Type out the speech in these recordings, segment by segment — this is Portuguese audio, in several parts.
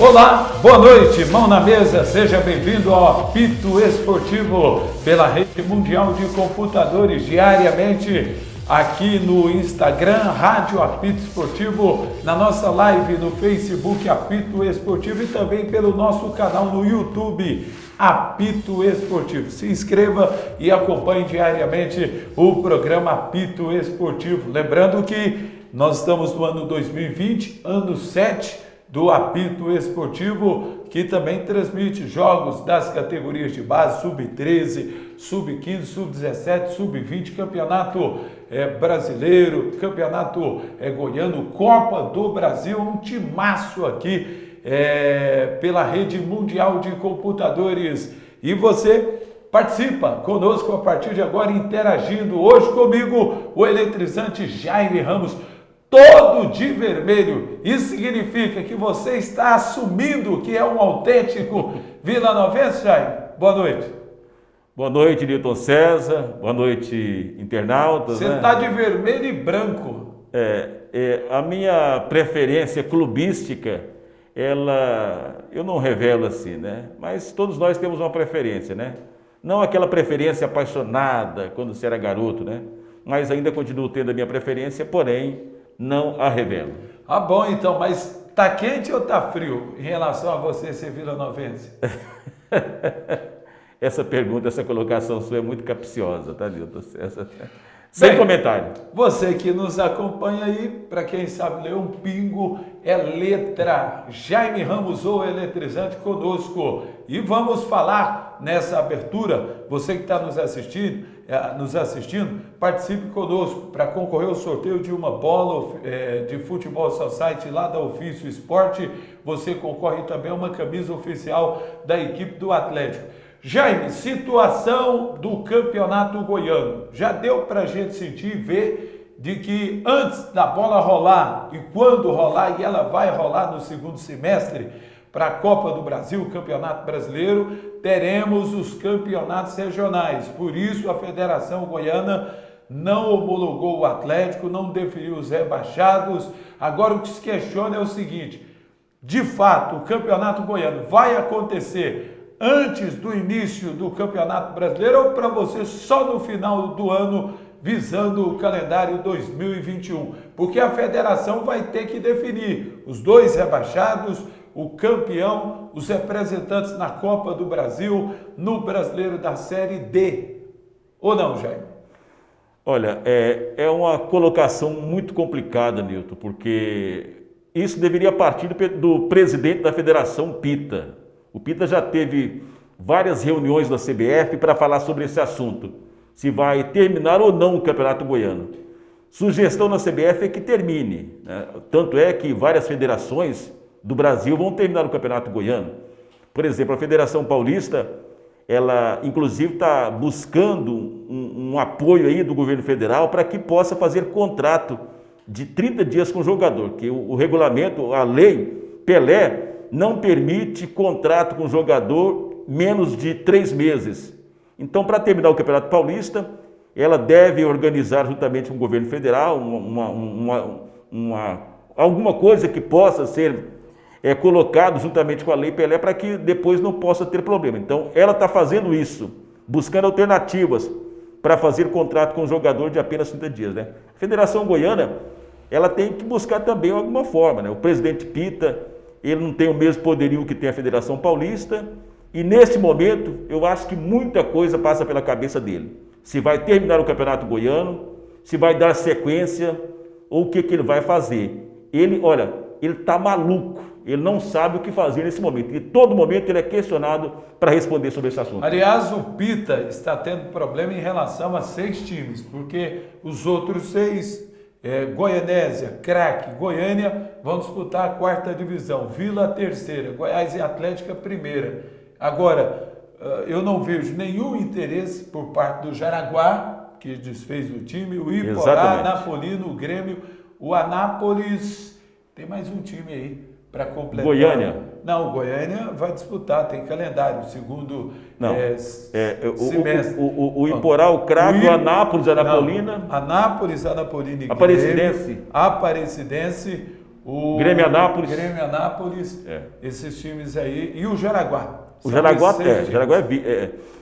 Olá, boa noite, mão na mesa, seja bem-vindo ao Apito Esportivo pela Rede Mundial de Computadores, diariamente aqui no Instagram, Rádio Apito Esportivo, na nossa live no Facebook Apito Esportivo e também pelo nosso canal no YouTube Apito Esportivo. Se inscreva e acompanhe diariamente o programa Apito Esportivo. Lembrando que nós estamos no ano 2020, ano 7 do Apito Esportivo, que também transmite jogos das categorias de base, sub-13, sub-15, sub-17, sub-20, campeonato brasileiro, campeonato goiano, Copa do Brasil, um timaço aqui pela Rede Mundial de Computadores. E você participa conosco a partir de agora, interagindo. Hoje comigo, o eletrizante Jaime Ramos, todo de vermelho. Isso significa que você está assumindo que é um autêntico vilanovense, Jaime? Boa noite. Boa noite, Nilton César. Boa noite, internautas. Você está de vermelho e branco. A minha preferência clubística, eu não revelo assim, né? Mas todos nós temos uma preferência, né? Não aquela preferência apaixonada quando você era garoto, né? Mas ainda continuo tendo a minha preferência, porém não a revelo. Ah, bom, então, mas tá quente ou tá frio em relação a você ser vilanovense? Essa pergunta, essa colocação sua é muito capciosa, tá, Nilton César? Sem comentário. Você que nos acompanha aí, para quem sabe ler um pingo, é letra. Jaime Ramos, o eletrizante, conosco. E vamos falar nessa abertura, você que está nos assistindo, participe conosco para concorrer ao sorteio de uma bola de Futebol Society lá da Ofício Esporte. Você concorre também a uma camisa oficial da equipe do Atlético. Jaime, situação do campeonato goiano. Já deu para a gente sentir e ver de que antes da bola rolar e quando rolar, e ela vai rolar no segundo semestre, para a Copa do Brasil, o Campeonato Brasileiro, teremos os campeonatos regionais. Por isso, a Federação Goiana não homologou o Atlético, não definiu os rebaixados. Agora, o que se questiona é o seguinte: de fato, o Campeonato Goiano vai acontecer antes do início do Campeonato Brasileiro ou para você só no final do ano, visando o calendário 2021? Porque a federação vai ter que definir os dois rebaixados, o campeão, os representantes na Copa do Brasil, no Brasileiro da Série D. Ou não, Jaime? Olha, é uma colocação muito complicada, Nilton, porque isso deveria partir do presidente da Federação, Pita. O Pita já teve várias reuniões da CBF para falar sobre esse assunto, se vai terminar ou não o Campeonato Goiano. Sugestão na CBF é que termine, né? Tanto é que várias federações do Brasil vão terminar o Campeonato Goiano. Por exemplo, a Federação Paulista, ela inclusive está buscando um apoio aí do governo federal para que possa fazer contrato de 30 dias com o jogador, que o regulamento, a lei Pelé, não permite contrato com o jogador menos de 3 meses. Então, para terminar o Campeonato Paulista, ela deve organizar juntamente com o governo federal alguma coisa que possa ser colocado juntamente com a Lei Pelé para que depois não possa ter problema. Então, ela está fazendo isso, buscando alternativas para fazer contrato com o jogador de apenas 30 dias, né? A Federação Goiana, ela tem que buscar também alguma forma, né? O presidente Pita, ele não tem o mesmo poderio que tem a Federação Paulista, e nesse momento eu acho que muita coisa passa pela cabeça dele. Se vai terminar o Campeonato Goiano, se vai dar sequência, ou o que ele vai fazer. Ele está maluco, ele não sabe o que fazer nesse momento, e todo momento ele é questionado para responder sobre esse assunto. Aliás, o Pita está tendo problema em relação a 6 times, porque os outros 6... Goianésia, Craque, Goiânia vão disputar a 4ª divisão, Vila a 3ª, Goiás e Atlética a 1ª. Agora, eu não vejo nenhum interesse por parte do Jaraguá, que desfez o time, o Iporá, Napolino, o Grêmio, o Anápolis, tem mais um time aí para completar. Goiânia? Não, o Goiânia vai disputar, tem calendário, segundo semestre. O Iporá, o Craque, o Anápolis, a Anapolina. Anápolis, Anapolina e Aparecidense. Grêmio, Aparecidense, Grêmio Anápolis. Grêmio Anápolis, esses times aí. E o Jaraguá. O Jaraguá,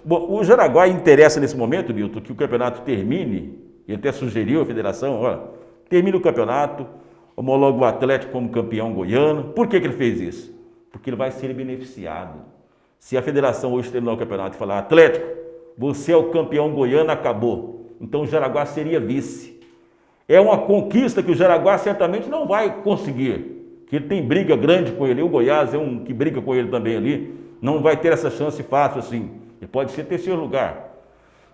Bom, o Jaraguá interessa nesse momento, Nilton, que o campeonato termine. Ele até sugeriu à federação, olha, termina o campeonato, homologa o Atlético como campeão goiano. Por que ele fez isso? Porque ele vai ser beneficiado. Se a federação hoje terminar o campeonato e falar, Atlético, você é o campeão goiano, acabou. Então o Jaraguá seria vice. É uma conquista que o Jaraguá certamente não vai conseguir. Que ele tem briga grande com ele. O Goiás é um que briga com ele também ali. Não vai ter essa chance fácil assim. Ele pode ser terceiro lugar.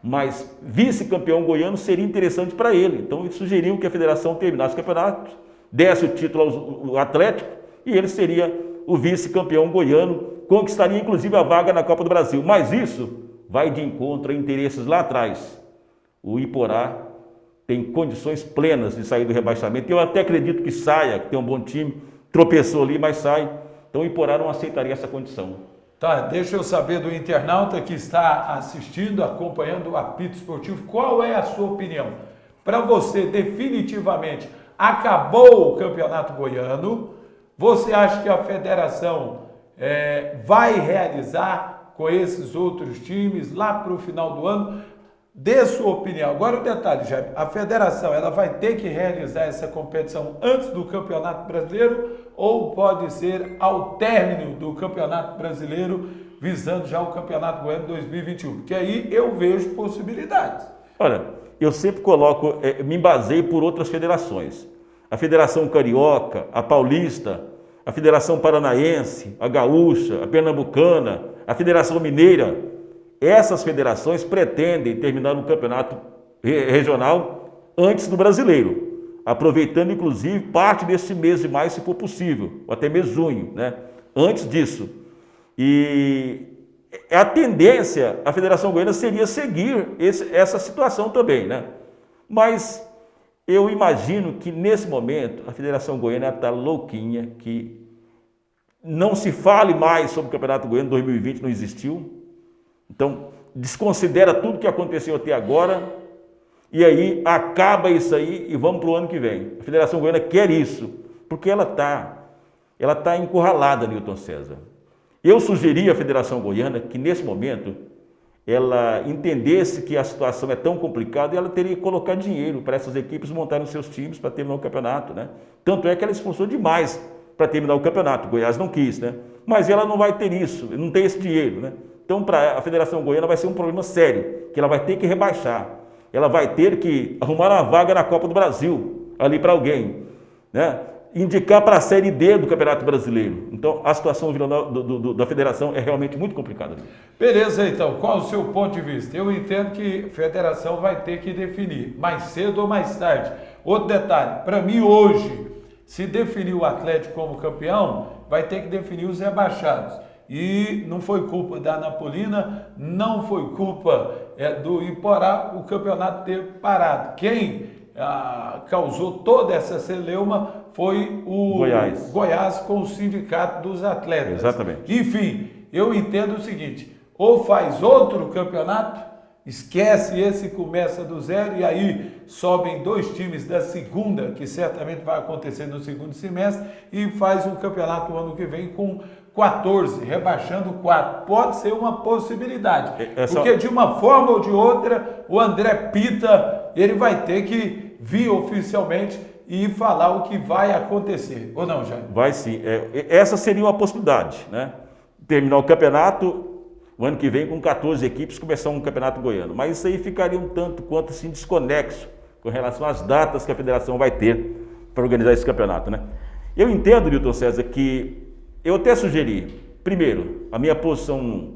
Mas vice-campeão goiano seria interessante para ele. Então ele sugeriu que a federação terminasse o campeonato, desse o título ao Atlético e ele seria o vice-campeão goiano, conquistaria inclusive a vaga na Copa do Brasil. Mas isso vai de encontro a interesses lá atrás. O Iporá tem condições plenas de sair do rebaixamento. Eu até acredito que saia, que tem um bom time, tropeçou ali, mas sai. Então o Iporá não aceitaria essa condição. Tá, deixa eu saber do internauta que está assistindo, acompanhando o apito esportivo, qual é a sua opinião? Para você, definitivamente, acabou o Campeonato Goiano? Você acha que a federação vai realizar com esses outros times lá para o final do ano? Dê sua opinião. Agora o detalhe, Jaime, a federação ela vai ter que realizar essa competição antes do Campeonato Brasileiro ou pode ser ao término do Campeonato Brasileiro, visando já o Campeonato Goiano 2021? Porque aí eu vejo possibilidades. Olha, eu sempre coloco, me baseio por outras federações. A Federação Carioca, a Paulista, a Federação Paranaense, a Gaúcha, a Pernambucana, a Federação Mineira. Essas federações pretendem terminar o campeonato regional antes do brasileiro, aproveitando inclusive parte deste mês de maio, se for possível, ou até mês de junho, né? Antes disso. E a tendência, a Federação Goiana seria seguir essa situação também, né? Mas eu imagino que nesse momento a Federação Goiana está louquinha, que não se fale mais sobre o Campeonato Goiano 2020, não existiu. Então, desconsidera tudo que aconteceu até agora e aí acaba isso aí e vamos para o ano que vem. A Federação Goiana quer isso, porque ela tá encurralada, Nilton César. Eu sugeri à Federação Goiana que, nesse momento, ela entendesse que a situação é tão complicada e ela teria que colocar dinheiro para essas equipes montarem seus times para terminar o campeonato, né? Tanto é que ela esforçou demais para terminar o campeonato. O Goiás não quis, né? Mas ela não vai ter isso, não tem esse dinheiro, né? Então, para a Federação Goiana vai ser um problema sério, que ela vai ter que rebaixar. Ela vai ter que arrumar uma vaga na Copa do Brasil, ali para alguém, né? Indicar para a Série D do Campeonato Brasileiro. Então, a situação da federação é realmente muito complicada. Beleza, então. Qual o seu ponto de vista? Eu entendo que a federação vai ter que definir, mais cedo ou mais tarde. Outro detalhe, para mim hoje, se definir o Atlético como campeão, vai ter que definir os rebaixados. E não foi culpa da Anapolina, não foi culpa do Iporá o campeonato ter parado. Quem causou toda essa celeuma foi o Goiás com o Sindicato dos Atletas. Exatamente. Enfim, eu entendo o seguinte, ou faz outro campeonato, esquece esse, começa do zero e aí sobem 2 times da segunda, que certamente vai acontecer no segundo semestre, e faz um campeonato o ano que vem com 14, rebaixando 4. Pode ser uma possibilidade, porque de uma forma ou de outra, o André Pita, ele vai ter que vir oficialmente e falar o que vai acontecer, ou não, Jaime? Vai sim, essa seria uma possibilidade, né? Terminar o campeonato o ano que vem com 14 equipes, começar um campeonato goiano, mas isso aí ficaria um tanto quanto assim desconexo com relação às datas que a federação vai ter para organizar esse campeonato, né? Eu entendo, Nilton César, que eu até sugeri, primeiro, a minha posição,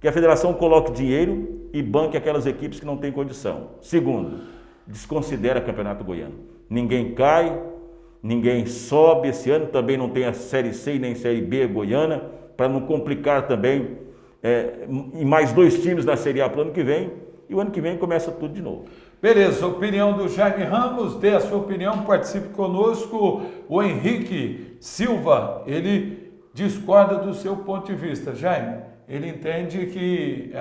que a federação coloque dinheiro e banque aquelas equipes que não têm condição. Segundo, desconsidera o campeonato goiano. Ninguém cai, ninguém sobe, esse ano também não tem a Série C nem Série B goiana, para não complicar também, e mais 2 times na Série A para o ano que vem, e o ano que vem começa tudo de novo. Beleza, opinião do Jaime Ramos, dê a sua opinião, participe conosco. O Henrique Silva, ele discorda do seu ponto de vista. Jaime, ele entende que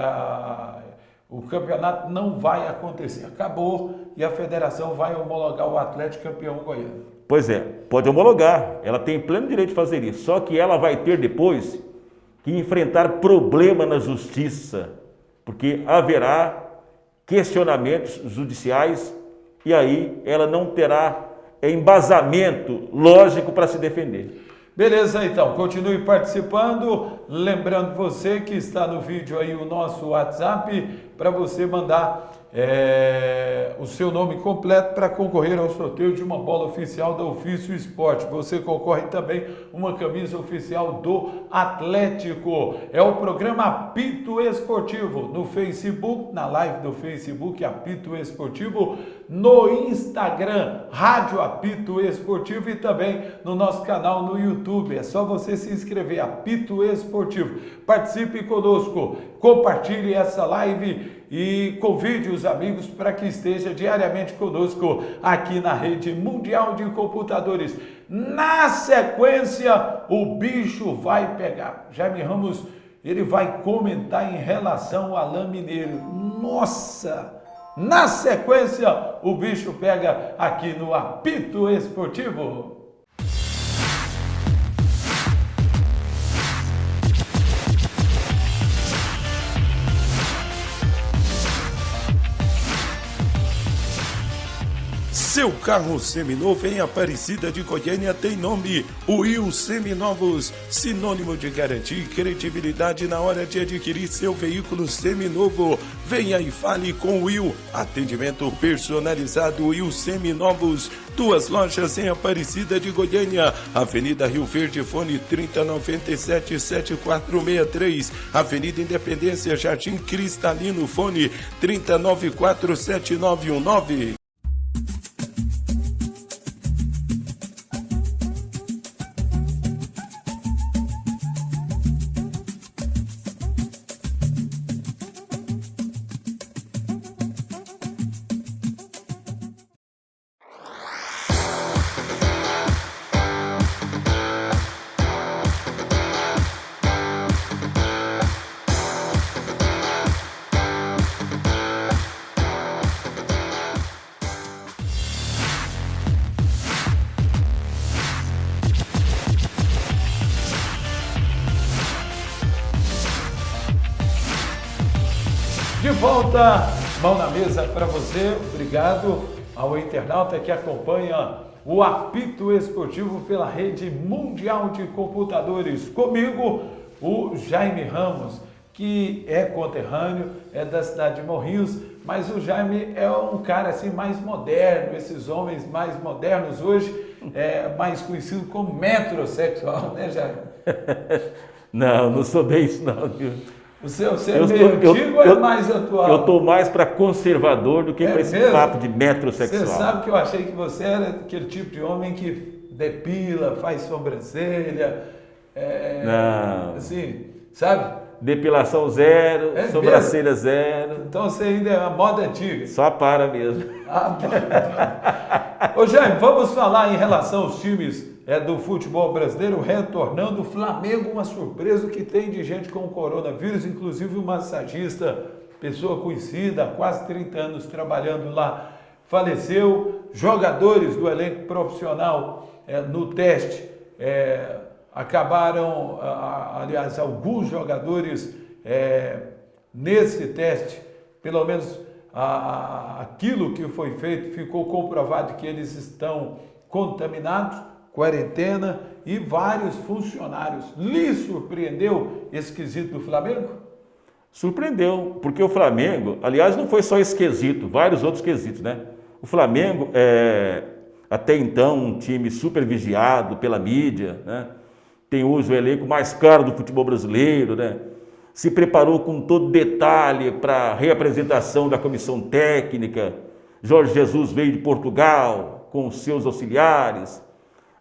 o campeonato não vai acontecer, acabou e a federação vai homologar o Atlético campeão goiano. Pois é. Pode homologar, ela tem pleno direito de fazer isso, só que ela vai ter depois que enfrentar problema na justiça, porque haverá questionamentos judiciais e aí ela não terá embasamento lógico para se defender. Beleza, então, continue participando, lembrando você que está no vídeo aí o nosso WhatsApp para você mandar o seu nome completo para concorrer ao sorteio de uma bola oficial da Ofício Esporte. Você concorre também uma camisa oficial do Atlético. É o programa Apito Esportivo no Facebook, na live do Facebook Apito Esportivo, no Instagram Rádio Apito Esportivo e também no nosso canal no YouTube. É só você se inscrever, Apito Esportivo. Participe conosco, compartilhe essa live e convide os amigos para que esteja diariamente conosco aqui na Rede Mundial de Computadores. Na sequência, o bicho vai pegar. Jaime Ramos, ele vai comentar em relação ao Alain Mineiro. Nossa! Na sequência, o bicho pega aqui no Apito Esportivo. Seu carro seminovo em Aparecida de Goiânia tem nome Will Seminovos, sinônimo de garantia e credibilidade na hora de adquirir seu veículo seminovo. Venha e fale com Will. Atendimento personalizado Will Seminovos. 2 lojas em Aparecida de Goiânia, Avenida Rio Verde, fone 3097-7463, Avenida Independência, Jardim Cristalino, fone 3094-7919. De volta, mão na mesa para você. Obrigado ao internauta que acompanha o Apito Esportivo pela Rede Mundial de Computadores. Comigo, o Jaime Ramos, que é conterrâneo, é da cidade de Morrinhos, mas o Jaime é um cara assim mais moderno, esses homens mais modernos hoje, mais conhecido como metrosexual, né, Jaime? Não sou bem isso não, viu? Você é meio antigo ou é mais atual? Eu estou mais para conservador do que para esse papo de metrosexual. Você sabe que eu achei que você era aquele tipo de homem que depila, faz sobrancelha, não. Assim, sabe? Depilação zero, sobrancelha zero. Então você ainda é a moda antiga. Só para mesmo. Ô Jaime, vamos falar em relação aos times do futebol brasileiro retornando. O Flamengo, uma surpresa o que tem de gente com o coronavírus, inclusive um massagista, pessoa conhecida, há quase 30 anos trabalhando lá, faleceu. Jogadores do elenco profissional no teste acabaram, aliás, alguns jogadores nesse teste, pelo menos aquilo que foi feito, ficou comprovado que eles estão contaminados, quarentena, e vários funcionários. Lhe surpreendeu esse quesito do Flamengo? Surpreendeu, porque o Flamengo, aliás, não foi só esse quesito, vários outros quesitos, né? O Flamengo é, até então, um time super vigiado pela mídia, né? Tem hoje o elenco mais caro do futebol brasileiro, né? Se preparou com todo detalhe para a reapresentação da comissão técnica. Jorge Jesus veio de Portugal com os seus auxiliares,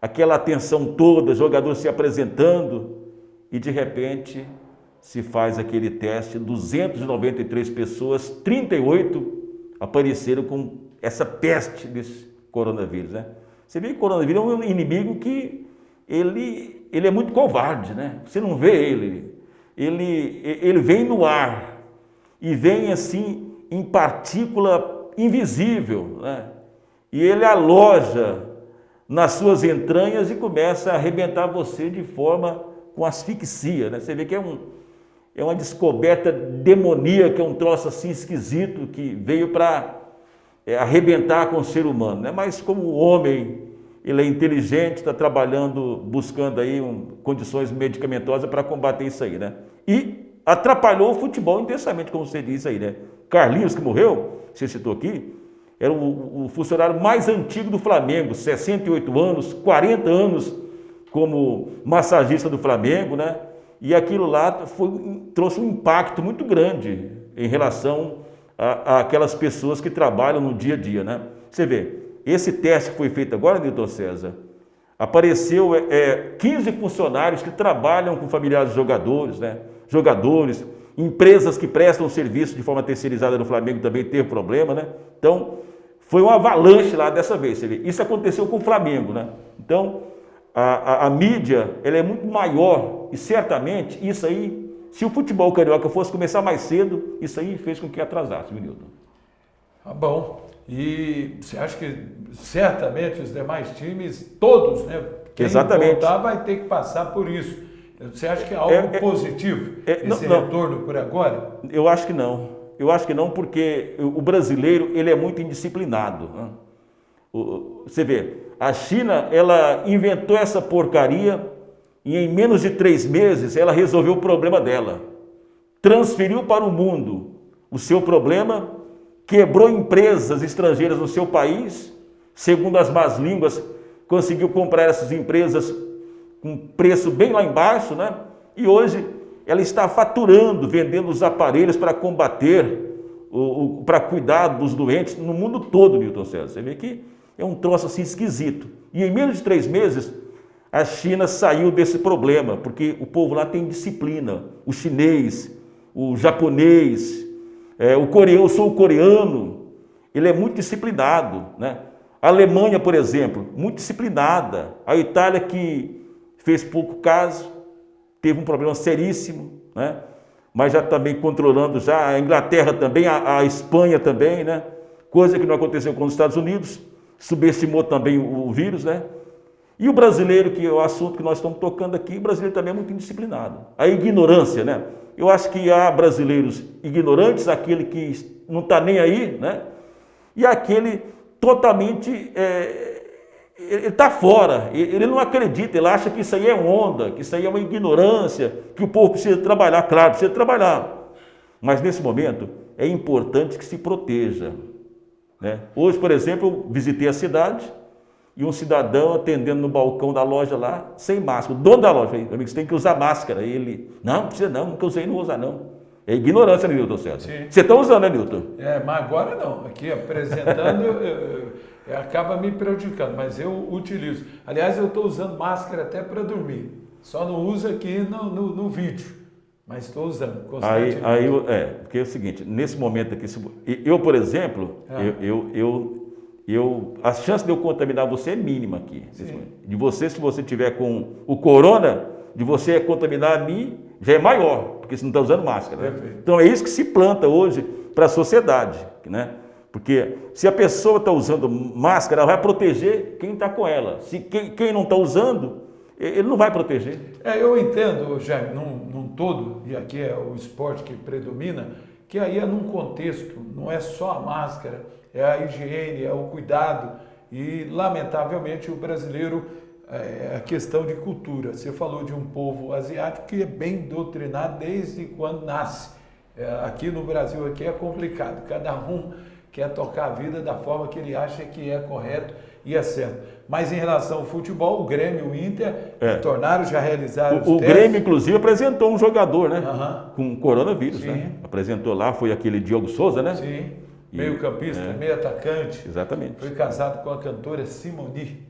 aquela atenção toda, jogadores se apresentando, e de repente se faz aquele teste, 293 pessoas, 38 apareceram com essa peste desse coronavírus, né? Você vê que o coronavírus é um inimigo que ele é muito covarde, né? Você não vê ele vem no ar e vem assim em partícula invisível, né? E ele aloja nas suas entranhas e começa a arrebentar você de forma com asfixia, né? Você vê que é uma descoberta demoníaca, é um troço assim esquisito que veio para arrebentar com o ser humano, né? Mas como o homem, ele é inteligente, está trabalhando, buscando aí condições medicamentosas para combater isso aí, né? E atrapalhou o futebol intensamente, como você disse aí, né? Carlinhos, que morreu, você citou aqui, era o funcionário mais antigo do Flamengo, 68 anos, 40 anos como massagista do Flamengo, né? E aquilo lá trouxe um impacto muito grande em relação a aquelas pessoas que trabalham no dia a dia, né? Você vê, esse teste que foi feito agora, Newton César, apareceu 15 funcionários que trabalham com familiares de jogadores, né? Jogadores, empresas que prestam serviço de forma terceirizada no Flamengo também teve problema, né? Então, foi uma avalanche lá dessa vez. Você vê. Isso aconteceu com o Flamengo, né? Então, a mídia, ela é muito maior e certamente isso aí, se o futebol carioca fosse começar mais cedo, isso aí fez com que atrasasse, viu, Nilton? Ah, bom. E você acha que certamente os demais times, todos, né? Quem Exatamente. voltar vai ter que passar por isso. Você acha que é algo positivo esse retorno por agora? Eu acho que não. Eu acho que não, porque o brasileiro, ele é muito indisciplinado, né? Você vê, a China, ela inventou essa porcaria e em menos de 3 meses ela resolveu o problema dela. Transferiu para o mundo o seu problema, quebrou empresas estrangeiras no seu país, segundo as más línguas, conseguiu comprar essas empresas com preço bem lá embaixo, né? E hoje ela está faturando, vendendo os aparelhos para combater, para cuidar dos doentes no mundo todo, Newton César. Você vê que é um troço assim esquisito. E em menos de 3 meses, a China saiu desse problema, porque o povo lá tem disciplina. O chinês, o japonês, o coreano, o sul-coreano, ele é muito disciplinado, né? A Alemanha, por exemplo, muito disciplinada. A Itália, que fez pouco caso, teve um problema seríssimo, né? Mas já também controlando já, a Inglaterra também, a Espanha também, né? Coisa que não aconteceu com os Estados Unidos, subestimou também o vírus, né? E o brasileiro, que é o assunto que nós estamos tocando aqui, o brasileiro também é muito indisciplinado. A ignorância, né? Eu acho que há brasileiros ignorantes, aquele que não está nem aí, né? E aquele totalmente, ele está fora, ele não acredita, ele acha que isso aí é onda, que isso aí é uma ignorância, que o povo precisa trabalhar, claro, precisa trabalhar. Mas nesse momento é importante que se proteja, né? Hoje, por exemplo, eu visitei a cidade e um cidadão atendendo no balcão da loja lá, sem máscara. O dono da loja, amigo, você tem que usar máscara. Ele, não precisa não, nunca usei, não vou usar não. É ignorância, né, Nilton César? Sim. Você está usando, né, Nilton? Mas agora não. Aqui apresentando, acaba me prejudicando, mas eu utilizo. Aliás, eu estou usando máscara até para dormir. Só não uso aqui no vídeo, mas estou usando constantemente. Porque é o seguinte, nesse momento aqui, eu, por exemplo, a chance de eu contaminar você é mínima aqui. De você, se você tiver com o corona, de você contaminar a mim, já é maior, porque você não está usando máscara, né? Então é isso que se planta hoje para a sociedade, né? Porque se a pessoa está usando máscara, ela vai proteger quem está com ela. Se quem não está usando, ele não vai proteger. Eu entendo, Jaime, num todo, e aqui é o esporte que predomina, que aí é num contexto, não é só a máscara, é a higiene, é o cuidado. E, lamentavelmente, o brasileiro, a questão de cultura. Você falou de um povo asiático que é bem doutrinado desde quando nasce. Aqui no Brasil aqui é complicado. Cada um quer tocar a vida da forma que ele acha que é correto e é certo. Mas em relação ao futebol, o Grêmio e o Inter tornaram, já realizaram os testes. Grêmio, inclusive, apresentou um jogador, né? Com coronavírus, né? Apresentou lá, foi aquele Diogo Souza, né? Sim, meio campista, meio atacante. Exatamente. Foi casado com a cantora Simone.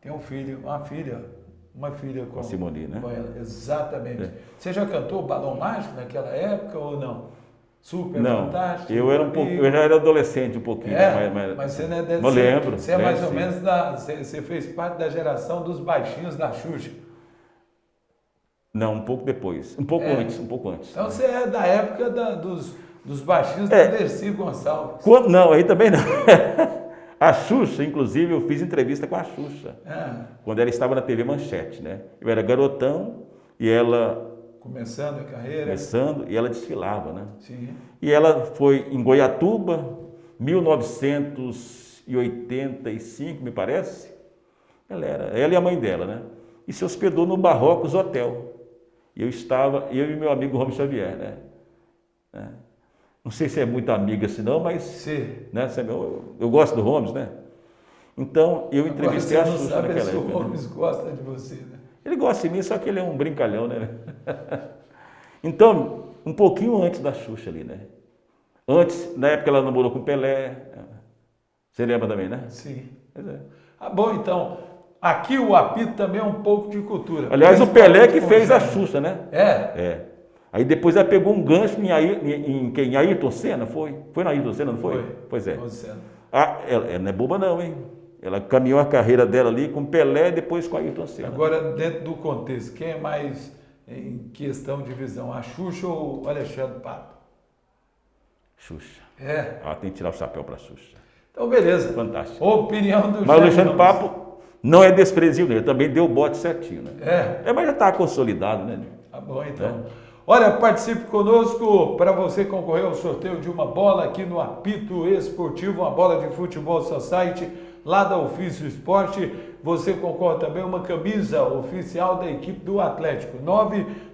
Tem um filho, uma filha com a Simone, né? Com ela. Exatamente. Você já cantou Balão Mágico naquela época ou não? Super fantástico. Eu já era adolescente um pouquinho. Mas você não é desse. Não lembro. Você é mais ou menos você fez parte da geração dos baixinhos da Xuxa. Não, um pouco depois. Um pouco antes. Então você é da época dos baixinhos da Dercy Gonçalves. Não, aí também não. A Xuxa, inclusive, eu fiz entrevista com a Xuxa, Ah, quando ela estava na TV Manchete, né? Eu era garotão e ela começando a carreira. começando e ela desfilava, né? Sim. E ela foi em Goiatuba, 1985, me parece. Ela e a mãe dela, né? E se hospedou no Barrocos Hotel. E eu e meu amigo Ramos Xavier, né? Não sei se é muito amiga assim não, mas Sim. né, eu gosto do Ramos, né? Então eu entrevistei a Agora você Xuxa não sabe naquela se o época. Né? Gomes gosta de você, né? Ele gosta de mim, só que ele é um brincalhão, né? Então, um pouquinho antes da Xuxa ali, né? Antes, na época ela namorou com o Pelé. Você lembra também, né? Sim. Pois é. Ah, bom, então, aqui o apito também é um pouco de cultura. Aliás, o Pelé que fez a Xuxa. Xuxa, né? É? Aí depois ela pegou um gancho em quem? Em Ayrton Senna, foi? Foi na Ayrton Senna, não foi? Foi. Pois é. Você. Ela não é boba não, hein? Ela caminhou a carreira dela ali com Pelé e depois com Ayrton Senna. Agora, dentro do contexto, quem é mais em questão de visão, a Xuxa ou o Alexandre Pato? Xuxa. É. Ela tem que tirar o chapéu para Xuxa. Então, beleza. Fantástico. Opinião do Mas o Jaime Alexandre Ramos. Papo não é desprezível, ele também deu o bote certinho, né? Mas já está consolidado, né? Tá bom, então. Olha, participe conosco para você concorrer ao sorteio de uma bola aqui no Apito Esportivo, uma bola de futebol society lá da Ofício Esporte. Você concorre também a uma camisa oficial da equipe do Atlético,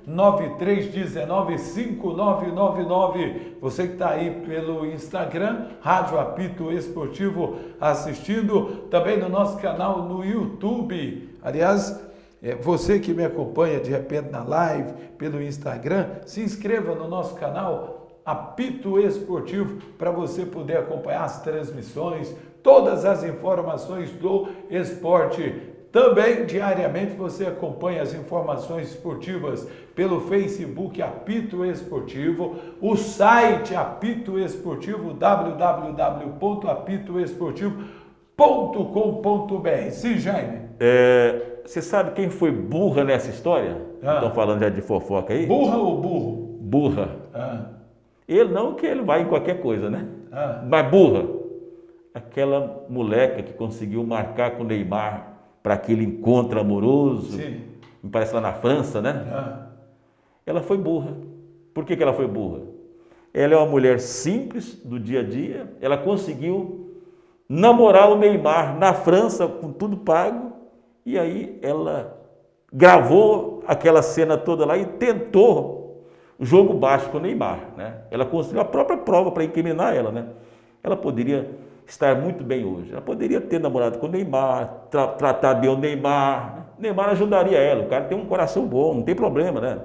993195999. Você que está aí pelo Instagram, Rádio Apito Esportivo, assistindo, também no nosso canal no YouTube. Aliás, você que me acompanha de repente na live, pelo Instagram, se inscreva no nosso canal Apito Esportivo para você poder acompanhar as transmissões, todas as informações do esporte. Também diariamente você acompanha as informações esportivas pelo Facebook Apito Esportivo, o site Apito Esportivo, www.apitoesportivo.com.br. Sim, Jaime? Você sabe quem foi burra nessa história? Estão falando já de fofoca aí? Burra ou burro? Burra. Ele não, que ele vai em qualquer coisa, né? Mas burra. Aquela moleca que conseguiu marcar com o Neymar para aquele encontro amoroso, Sim. me parece lá na França, né? Ela foi burra. Por que ela foi burra? Ela é uma mulher simples do dia a dia, ela conseguiu namorar o Neymar na França com tudo pago, e aí ela gravou aquela cena toda lá e tentou o jogo baixo com o Neymar, né? Ela construiu a própria prova para incriminar ela, né? Ela poderia estar muito bem hoje. Ela poderia ter namorado com o Neymar, tratar bem o Neymar. O Neymar ajudaria ela, o cara tem um coração bom, não tem problema, né?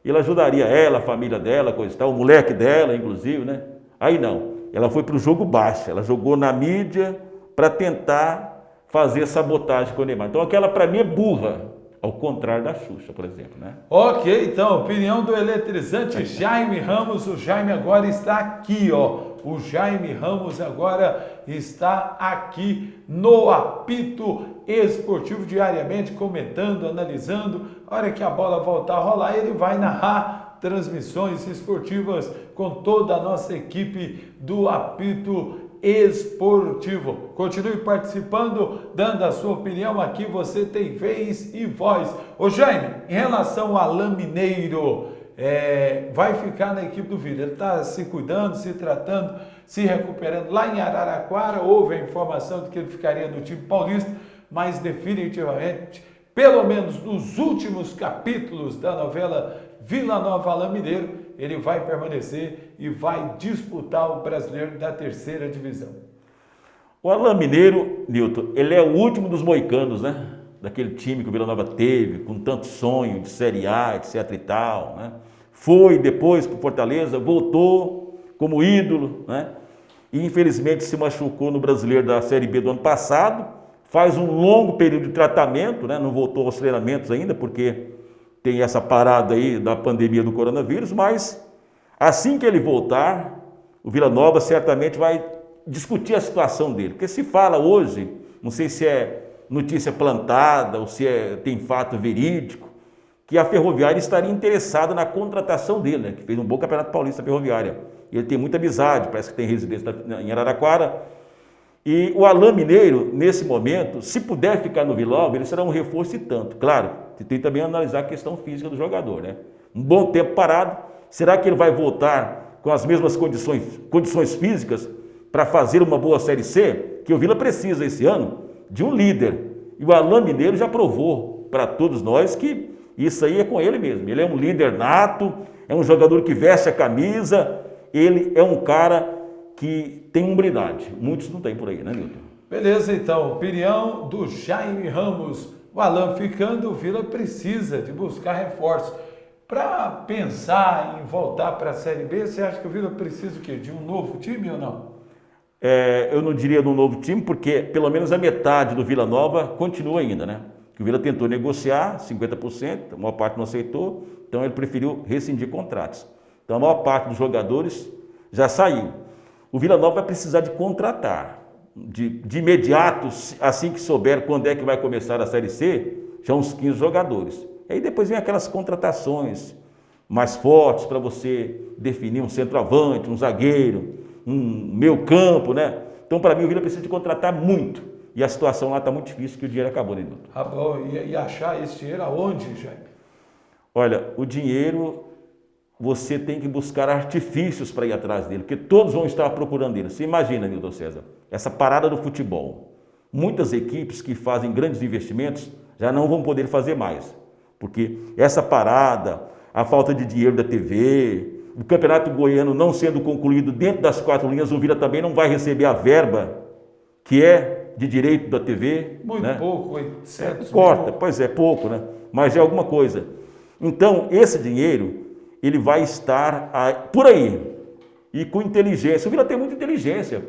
Ele ajudaria ela, a família dela, coisa e tal, o moleque dela, inclusive, né? Aí não, ela foi para o jogo baixo, ela jogou na mídia para tentar fazer sabotagem com o Neymar. Então aquela para mim é burra, ao contrário da Xuxa, por exemplo, né? Ok, então, opinião do eletrizante Jaime Ramos. O Jaime agora está aqui, ó. O Jaime Ramos agora está aqui no Apito Esportivo diariamente, comentando, analisando. A hora que a bola voltar a rolar, ele vai narrar transmissões esportivas com toda a nossa equipe do Apito Esportivo. Continue participando, dando a sua opinião aqui, você tem vez e voz. Ô Jaime, em relação ao Alain Mineiro, vai ficar na equipe do Vila. Ele está se cuidando, se tratando, se recuperando. Lá em Araraquara houve a informação de que ele ficaria no time paulista, mas definitivamente, pelo menos nos últimos capítulos da novela Vila Nova Alain Mineiro, ele vai permanecer e vai disputar o Brasileiro da terceira divisão. O Alain Mineiro, Nilton, ele é o último dos moicanos, né? Daquele time que o Vila Nova teve, com tanto sonho de Série A, etc e tal, né? Foi depois para o Fortaleza, voltou como ídolo, né? E infelizmente se machucou no Brasileiro da Série B do ano passado, faz um longo período de tratamento, né? Não voltou aos treinamentos ainda, porque tem essa parada aí da pandemia do coronavírus, mas assim que ele voltar, o Vila Nova certamente vai discutir a situação dele, porque se fala hoje, não sei se é notícia plantada ou se tem fato verídico, que a Ferroviária estaria interessada na contratação dele, né? Que fez um bom Campeonato Paulista Ferroviária. Ele tem muita amizade, parece que tem residência em Araraquara, E o Alain Mineiro, nesse momento, se puder ficar no Vila Nova, ele será um reforço e tanto. Claro, você tem também que analisar a questão física do jogador, né? Um bom tempo parado, será que ele vai voltar com as mesmas condições físicas para fazer uma boa Série C? Que o Vila precisa esse ano de um líder. E o Alain Mineiro já provou para todos nós que isso aí é com ele mesmo. Ele é um líder nato, é um jogador que veste a camisa, ele é um cara que tem umbridade. Muitos não tem por aí, né, Nilton? Beleza, então, opinião do Jaime Ramos. O Alain ficando, o Vila precisa de buscar reforços. Para pensar em voltar para a Série B, você acha que o Vila precisa o quê? De um novo time ou não? Eu não diria de um novo time, porque pelo menos a metade do Vila Nova continua ainda, né? Que o Vila tentou negociar 50%, a maior parte não aceitou, então ele preferiu rescindir contratos. Então a maior parte dos jogadores já saiu. O Vila Nova vai precisar de contratar, de imediato, assim que souber quando é que vai começar a Série C, já uns 15 jogadores. E aí depois vem aquelas contratações mais fortes para você definir um centroavante, um zagueiro, um meio campo, né? Então, para mim, o Vila precisa de contratar muito. E a situação lá está muito difícil, que o dinheiro acabou, né, Nilton? Ah, bom, e achar esse dinheiro aonde, Jaime? Olha, o dinheiro, você tem que buscar artifícios para ir atrás dele, porque todos vão estar procurando ele. Você imagina, Nilton César, essa parada do futebol. Muitas equipes que fazem grandes investimentos já não vão poder fazer mais. Porque essa parada, a falta de dinheiro da TV, o Campeonato Goiano não sendo concluído dentro das 4 linhas, o Vila também não vai receber a verba que é de direito da TV. Muito, né? Pouco, 800 Corta, mil. Pois é, pouco, né? Mas é alguma coisa. Então, esse dinheiro, ele vai estar por aí. E com inteligência. O Vila tem muita inteligência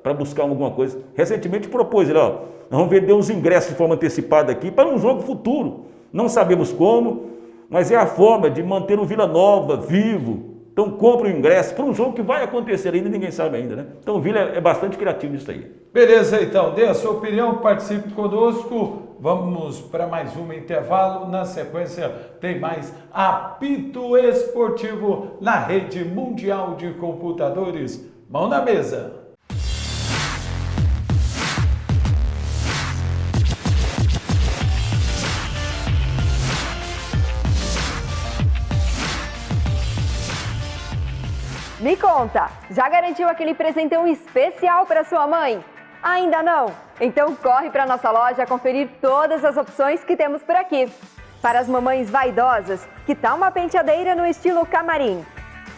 para buscar alguma coisa. Recentemente propôs, ele, nós vamos vender uns ingressos de forma antecipada aqui para um jogo futuro. Não sabemos como, mas é a forma de manter o Vila Nova vivo. Então compra o ingresso para um jogo que vai acontecer ainda, ninguém sabe ainda, né? Então o Vila é bastante criativo nisso aí. Beleza, então, dê a sua opinião, participe conosco. Vamos para mais um intervalo. Na sequência tem mais Apito Esportivo na Rede Mundial de Computadores. Mão na mesa. Me conta, já garantiu aquele presentão especial para sua mãe? Ainda não? Então corre para nossa loja conferir todas as opções que temos por aqui. Para as mamães vaidosas, que tal uma penteadeira no estilo camarim?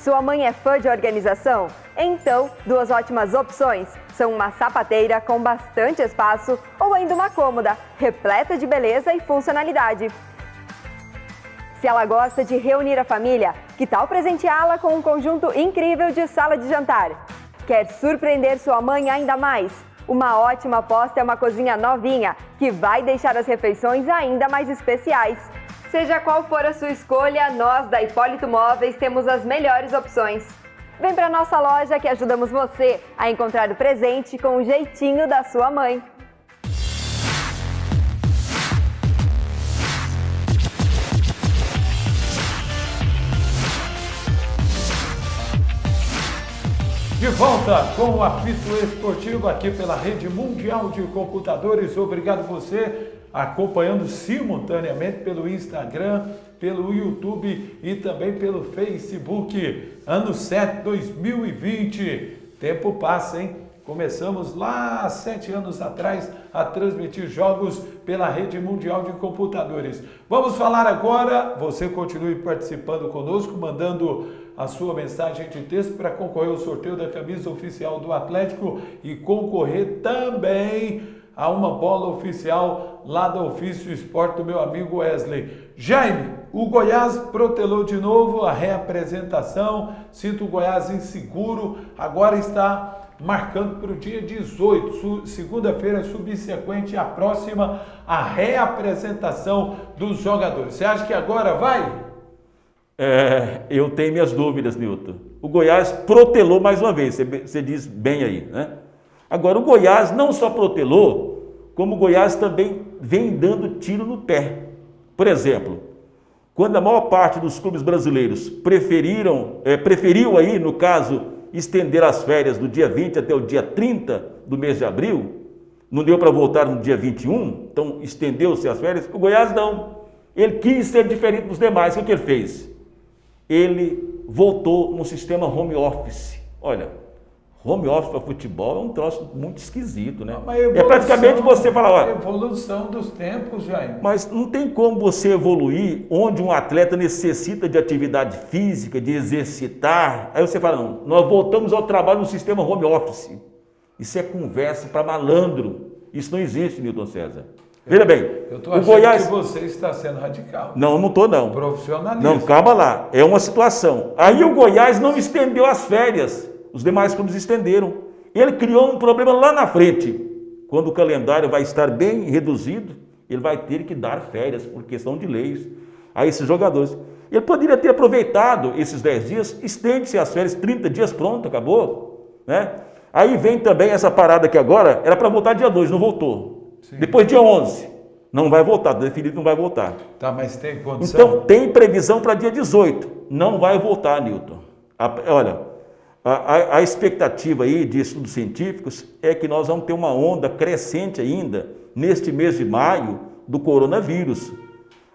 Sua mãe é fã de organização? Então, 2 ótimas opções são uma sapateira com bastante espaço ou ainda uma cômoda, repleta de beleza e funcionalidade. Se ela gosta de reunir a família, que tal presenteá-la com um conjunto incrível de sala de jantar? Quer surpreender sua mãe ainda mais? Uma ótima aposta é uma cozinha novinha, que vai deixar as refeições ainda mais especiais. Seja qual for a sua escolha, nós da Hipólito Móveis temos as melhores opções. Vem para nossa loja que ajudamos você a encontrar o presente com o jeitinho da sua mãe. De volta com o Apito Esportivo aqui pela Rede Mundial de Computadores. Obrigado você acompanhando simultaneamente pelo Instagram, pelo YouTube e também pelo Facebook. Ano 7, 2020. Tempo passa, hein? Começamos lá há 7 anos atrás a transmitir jogos pela Rede Mundial de Computadores. Vamos falar agora, você continue participando conosco, mandando a sua mensagem de texto para concorrer ao sorteio da camisa oficial do Atlético e concorrer também a uma bola oficial lá da Ofício Esporte do meu amigo Wesley. Jaime, o Goiás protelou de novo a reapresentação, sinto o Goiás inseguro, agora está marcando para o dia 18, segunda-feira subsequente à próxima, a reapresentação dos jogadores. Você acha que agora vai? Eu tenho minhas dúvidas, Nilton. O Goiás protelou mais uma vez, você diz bem aí, né? Agora, o Goiás não só protelou, como o Goiás também vem dando tiro no pé. Por exemplo, quando a maior parte dos clubes brasileiros preferiu aí, no caso, estender as férias do dia 20 até o dia 30, do mês de abril, não deu para voltar no dia 21, então estendeu-se as férias. O Goiás não. Ele quis ser diferente dos demais. O que ele fez? Ele voltou no sistema home office. Olha, home office para futebol é um troço muito esquisito, né? É praticamente você falar, olha... Evolução dos tempos, Jaime. Mas não tem como você evoluir onde um atleta necessita de atividade física, de exercitar. Aí você fala, não, nós voltamos ao trabalho no sistema home office. Isso é conversa para malandro. Isso não existe, Newton César. Veja bem, eu estou achando que você está sendo radical. Não, não estou não. Profissionalismo. Não, calma lá. É uma situação. Aí o Goiás não estendeu as férias. Os demais clubes estenderam. Ele criou um problema lá na frente. Quando o calendário vai estar bem reduzido, ele vai ter que dar férias por questão de leis a esses jogadores. Ele poderia ter aproveitado esses 10 dias, estende-se as férias, 30 dias, pronto, acabou. Né? Aí vem também essa parada que agora era para voltar dia 2, não voltou. Sim. Depois dia 11, não vai voltar, definido não vai voltar. Tá, mas tem condição? Então tem previsão para dia 18, não vai voltar, Newton. Olha, a expectativa aí de estudos científicos é que nós vamos ter uma onda crescente ainda, neste mês de maio, do coronavírus.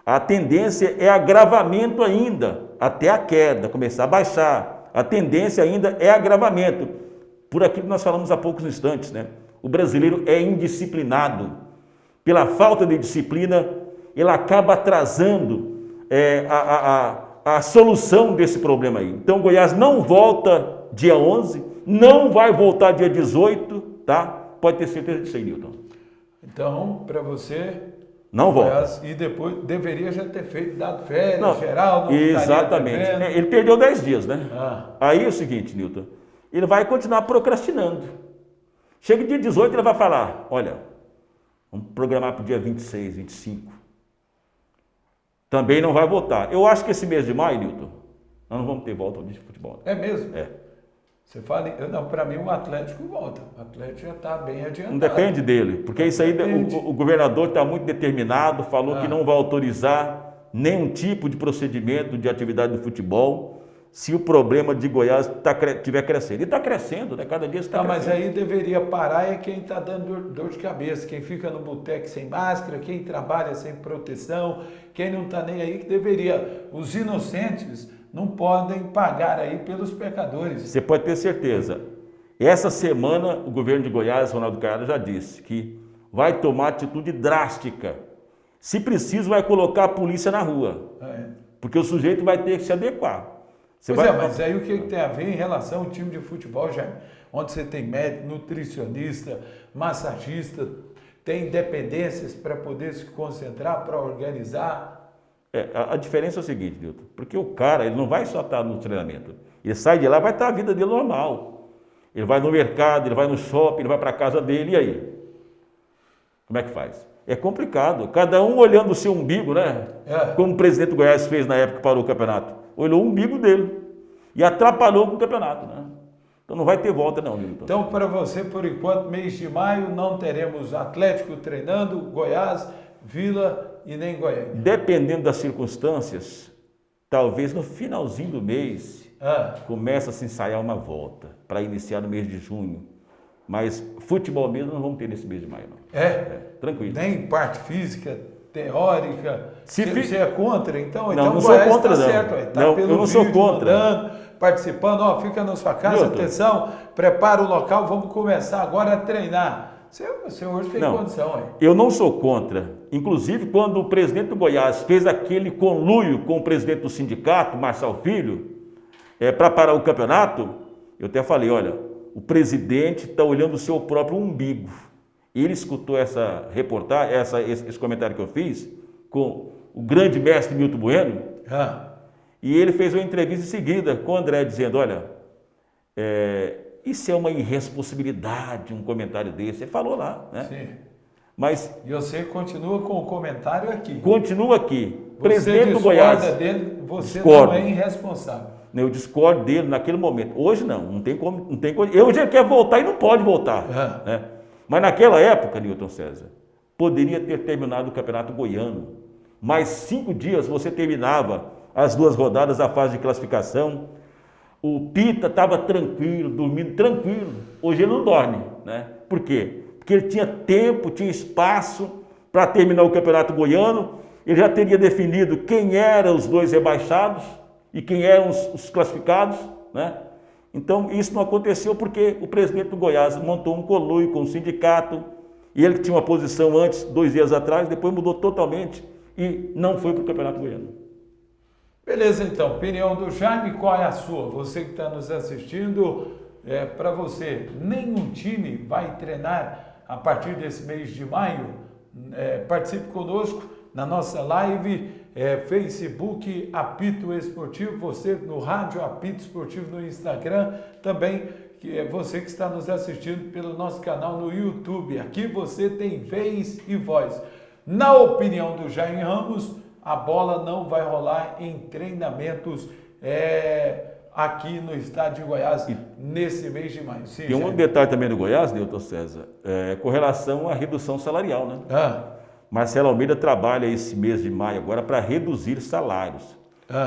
A tendência é agravamento ainda, até a queda, começar a baixar. A tendência ainda é agravamento. Por aquilo que nós falamos há poucos instantes, né? O brasileiro é indisciplinado. Pela falta de disciplina, ele acaba atrasando a solução desse problema aí. Então, o Goiás não volta dia 11, não vai voltar dia 18, tá? Pode ter certeza disso aí, Newton. Então, para você... Não volta. Goiás, e depois deveria já ter dado férias, não, geral, não exatamente. Ele perdeu 10 dias, né? Ah. Aí é o seguinte, Newton, ele vai continuar procrastinando. Chega dia 18, ele vai falar, olha, vamos programar para o dia 26, 25. Também não vai voltar. Eu acho que esse mês de maio, Newton, nós não vamos ter volta de futebol. É mesmo? É. Você fala, não, para mim o Atlético volta. O Atlético já está bem adiantado. Não depende dele, porque isso aí, o governador está muito determinado, falou que não vai autorizar nenhum tipo de procedimento de atividade do futebol, se o problema de Goiás estiver crescendo. E está crescendo, né? Cada dia está crescendo. Mas aí deveria parar é quem está dando dor de cabeça, quem fica no boteco sem máscara, quem trabalha sem proteção, quem não está nem aí, que deveria. Os inocentes não podem pagar aí pelos pecadores. Você pode ter certeza. Essa semana, o governo de Goiás, Ronaldo Caiado, já disse que vai tomar atitude drástica. Se preciso, vai colocar a polícia na rua. Porque o sujeito vai ter que se adequar. Mas aí o que tem a ver em relação ao time de futebol, Jaime? Onde você tem médico, nutricionista, massagista, tem dependências para poder se concentrar, para organizar. A diferença é o seguinte, Nilton, porque o cara, ele não vai só estar no treinamento, ele sai de lá, vai estar a vida dele normal. Ele vai no mercado, ele vai no shopping, ele vai para a casa dele, e aí? Como é que faz? É complicado, cada um olhando o seu umbigo, né? Como o presidente do Goiás fez na época que parou o campeonato. Olhou o umbigo dele e atrapalhou com o campeonato, né? Então não vai ter volta não, Nilton. Então para você, por enquanto, mês de maio, não teremos Atlético treinando, Goiás, Vila e nem Goiânia. Dependendo das circunstâncias, talvez no finalzinho do mês começa a se ensaiar uma volta para iniciar no mês de junho. Mas futebol mesmo não vamos ter nesse mês de maio, não. Tranquilo. Nem parte física, teórica. Você é contra? Então não sou contra, tá não. Certo, tá não, eu não sou contra. Mandando, participando, fica na sua casa, atenção, prepara o local, vamos começar agora a treinar. Você hoje tem condição aí. Eu não sou contra. Inclusive, quando o presidente do Goiás fez aquele conluio com o presidente do sindicato, Marçal Filho, para parar o campeonato, eu até falei, olha, o presidente está olhando o seu próprio umbigo. Ele escutou essa reportagem, esse comentário que eu fiz com o grande mestre Milton Bueno, e ele fez uma entrevista em seguida com o André, dizendo, olha, isso é uma irresponsabilidade, um comentário desse. Ele falou lá, né? Sim. Mas, e você continua com o comentário aqui. Continua aqui. Você presidente do Goiás. Dele, você discordo. não é irresponsável. Eu discordo dele naquele momento. Hoje não tem como. Eu já quero voltar e não pode voltar. Né? Mas naquela época, Newton César, poderia ter terminado o Campeonato Goiano. Mais 5 dias você terminava as 2 rodadas da fase de classificação. O Pita estava tranquilo, dormindo tranquilo. Hoje ele não dorme, né? Por quê? Porque ele tinha tempo, tinha espaço para terminar o Campeonato Goiano, ele já teria definido quem eram os 2 rebaixados e quem eram os classificados, né? Então isso não aconteceu porque o presidente do Goiás montou um conluio com o sindicato, e ele que tinha uma posição antes, 2 dias atrás, depois mudou totalmente e não foi para o Campeonato Goiano. Beleza, então, opinião do Jaime, qual é a sua? Você que está nos assistindo, para você, nenhum time vai treinar a partir desse mês de maio? Participe conosco na nossa live, Facebook Apito Esportivo, você no Rádio Apito Esportivo no Instagram, também que é você que está nos assistindo pelo nosso canal no YouTube. Aqui você tem vez e voz. Na opinião do Jaime Ramos, a bola não vai rolar em treinamentos aqui no estado de Goiás nesse mês de maio. Sim, tem um detalhe também do Goiás, Newton César, com relação à redução salarial, né? Marcelo Almeida trabalha esse mês de maio agora para reduzir salários.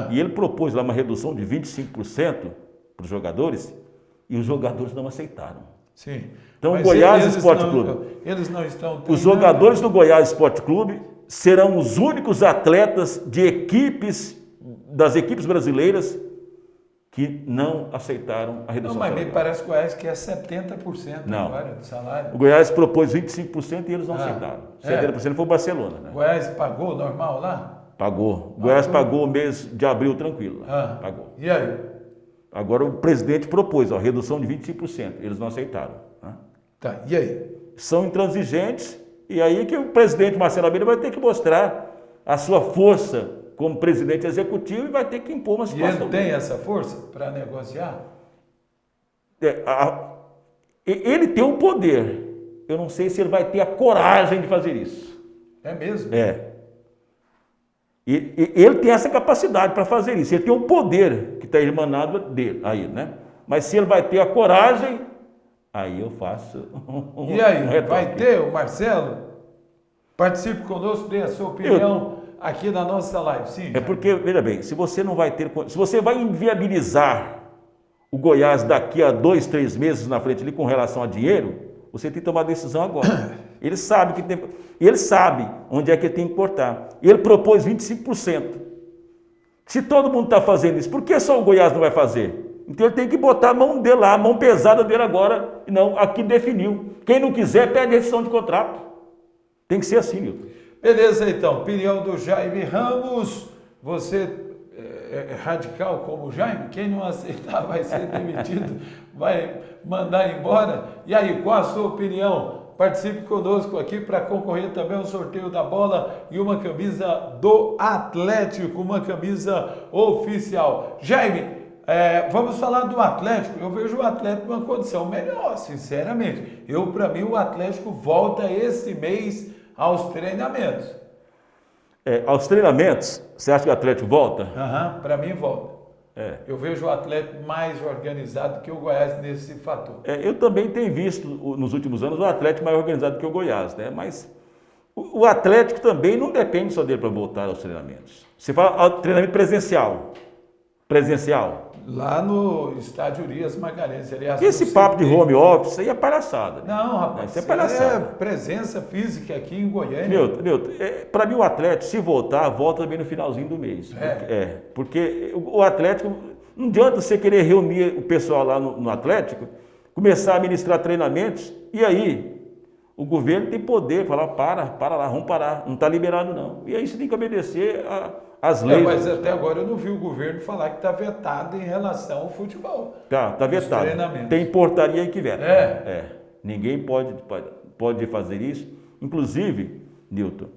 E ele propôs lá uma redução de 25% para os jogadores e os jogadores não aceitaram. Sim. Então, o Goiás Esporte Clube. Eles não estão treinando. Os jogadores do Goiás Esporte Clube serão os únicos atletas das equipes brasileiras que não aceitaram a redução salarial. Mas me parece que o Goiás quer 70% agora do salário. O Goiás propôs 25% e eles não aceitaram. 70% foi o Barcelona. Né? O Goiás pagou normal lá? Pagou. O Goiás pagou o mês de abril tranquilo. Pagou. E aí? Agora o presidente propôs redução de 25%. Eles não aceitaram. Né? Tá, e aí? São intransigentes e aí que o presidente Marcelo Almeida vai ter que mostrar a sua força como presidente executivo e vai ter que impor uma situação. E ele tem essa força para negociar? Ele tem o poder. Eu não sei se ele vai ter a coragem de fazer isso. É mesmo? E ele tem essa capacidade para fazer isso. Ele tem o poder que está emanado dele aí, né? Mas se ele vai ter a coragem, aí eu faço E aí, vai ter o Marcelo? Participe conosco, dê a sua opinião aqui na nossa live. Sim. Porque, veja bem, se você vai inviabilizar o Goiás daqui a 2, 3 meses na frente ali com relação a dinheiro, você tem que tomar a decisão agora. Ele sabe onde é que ele tem que cortar. Ele propôs 25%. Se todo mundo está fazendo isso, por que só o Goiás não vai fazer? Então ele tem que botar a mão dele lá, a mão pesada dele agora. Não, aqui definiu. Quem não quiser, pede rescisão de contrato. Tem que ser assim, Nilton. Beleza, então. Opinião do Jaime Ramos. Você é radical como o Jaime? Quem não aceitar vai ser demitido, vai mandar embora. E aí, qual a sua opinião? Participe conosco aqui para concorrer também ao sorteio da bola e uma camisa do Atlético, uma camisa oficial. Jaime, vamos falar do Atlético. Eu vejo o Atlético numa condição melhor, sinceramente. Para mim, o Atlético volta esse mês aos treinamentos. Aos treinamentos, você acha que o Atlético volta? Para mim volta. Eu vejo o Atlético mais organizado que o Goiás nesse fator. Eu também tenho visto nos últimos anos o Atlético mais organizado que o Goiás, né? Mas o Atlético também não depende só dele para voltar aos treinamentos. Você fala treinamento presencial. Lá no estádio Urias Magalhães. Aliás, esse papo de home office aí é palhaçada. Não, rapaz. Isso é palhaçada. Presença física aqui em Goiânia. Nilton, para mim o Atlético, se voltar, volta também no finalzinho do mês. Porque o Atlético, não adianta você querer reunir o pessoal lá no Atlético, começar a ministrar treinamentos, e aí o governo tem poder, falar, para lá, vamos parar, não está liberado não. E aí você tem que obedecer as leis. Mas até agora eu não vi o governo falar que está vetado em relação ao futebol. Tá vetado. Tem portaria aí que veta. Ninguém pode fazer isso. Inclusive, Nilton,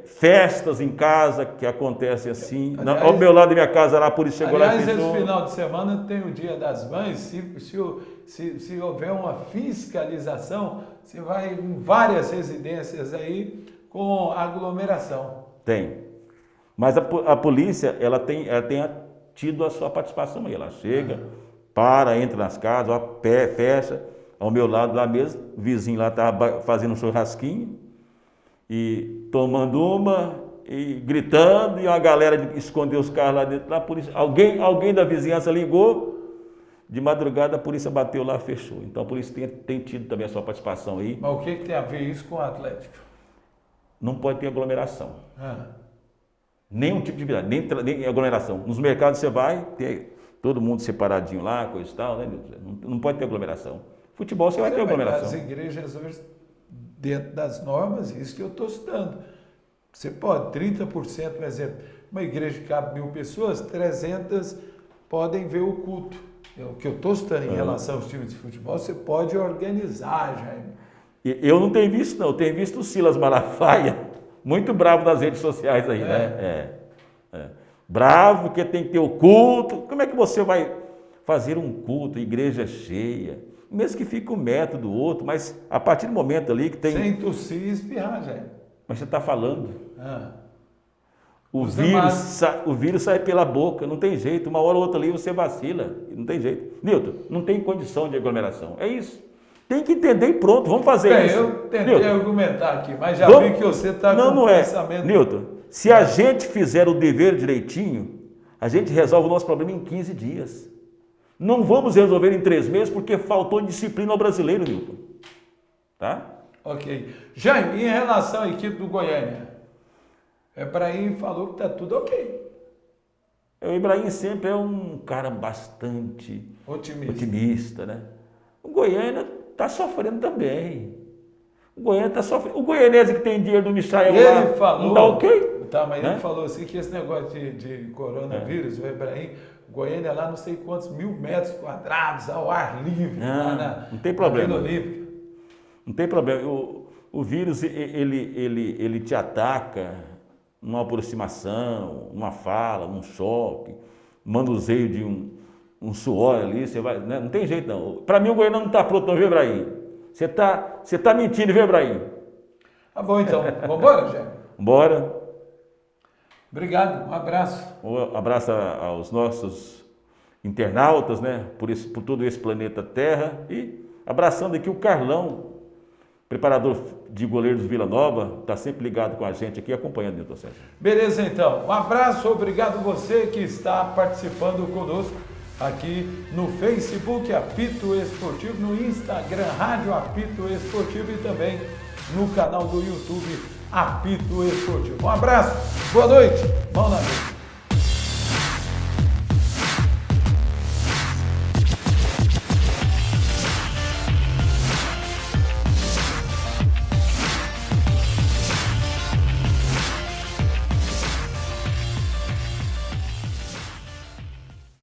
festas em casa que acontecem assim. Aliás, ao meu lado da minha casa lá, a polícia chegou lá e fechou. Esse final de semana tem o Dia das Mães. Se houver uma fiscalização, você vai em várias residências aí com aglomeração. Tem. Mas a polícia, ela tem tido a sua participação aí. Ela chega, entra nas casas, fecha. Ao meu lado lá mesmo, o vizinho lá estava fazendo um churrasquinho e tomando uma e gritando, e uma galera escondeu os carros lá dentro da polícia. Alguém da vizinhança ligou, De madrugada a polícia bateu lá, fechou. Então a polícia tem tido também a sua participação aí. Mas o que tem a ver isso com o Atlético? Não pode ter aglomeração. Ah, Nenhum tipo de atividade, nem aglomeração. Nos mercados você vai ter todo mundo separadinho lá, coisa e tal, né? Não pode ter aglomeração. Futebol você vai ter aglomeração. As igrejas hoje, dentro das normas, isso que eu estou estudando. Você pode, 30%, por exemplo, uma igreja que cabe 1.000 pessoas, 300 podem ver o culto. O que eu estou estudando em relação aos times de futebol, você pode organizar, Jaime. Eu não tenho visto, não. Eu tenho visto o Silas Malafaia muito bravo nas redes sociais aí, né? Bravo, porque tem que ter o culto. Como é que você vai fazer um culto, igreja cheia? Mesmo que fique um metro do outro, mas a partir do momento ali que tem... Sem tossir e espirrar, Jaime. Mas você está falando. Ah. O vírus sai pela boca, não tem jeito. Uma hora ou outra ali você vacila, não tem jeito. Nilton, não tem condição de aglomeração. É isso. Tem que entender e pronto, vamos fazer isso. Eu tentei Nilton, argumentar aqui, mas já vi que você está com não um é. pensamento... Nilton, se a gente fizer o dever direitinho, a gente resolve o nosso problema em 15 dias. Não vamos resolver em 3 meses porque faltou disciplina ao brasileiro, Nilton. Tá? Ok. Jaime, em relação à equipe do Goiânia, Ibrahim falou que está tudo ok. O Ibrahim sempre é um cara bastante otimista, né? O Goiânia está sofrendo também. O Goiânia está sofrendo. O goianese que tem dinheiro do Michael lá, Ele falou, não está ok? Tá, mas né? ele falou assim que esse negócio de coronavírus, o Ibrahim, Goiânia lá não sei quantos 1.000 metros quadrados ao ar livre, lá não tem problema. na Vila Olímpica. Não tem problema. O vírus, ele te ataca numa aproximação, numa fala, num choque, manuseio de um suor ali, você vai, né? Não tem jeito não. Para mim o Goiânia não está pronto, não, viu, Ibrahim? Você tá mentindo, viu, Ibrahim? Tá bom então, vamos embora, Jaime? Bora. Obrigado, um abraço. Um abraço aos nossos internautas, né? Por todo esse planeta Terra. E abraçando aqui o Carlão, preparador de goleiros Vila Nova, está sempre ligado com a gente aqui, acompanhando, Nilton César. Beleza então, um abraço, obrigado você que está participando conosco aqui no Facebook Apito Esportivo, no Instagram Rádio Apito Esportivo e também no canal do YouTube Apito Esportivo. Um abraço, boa noite, mão na mesa.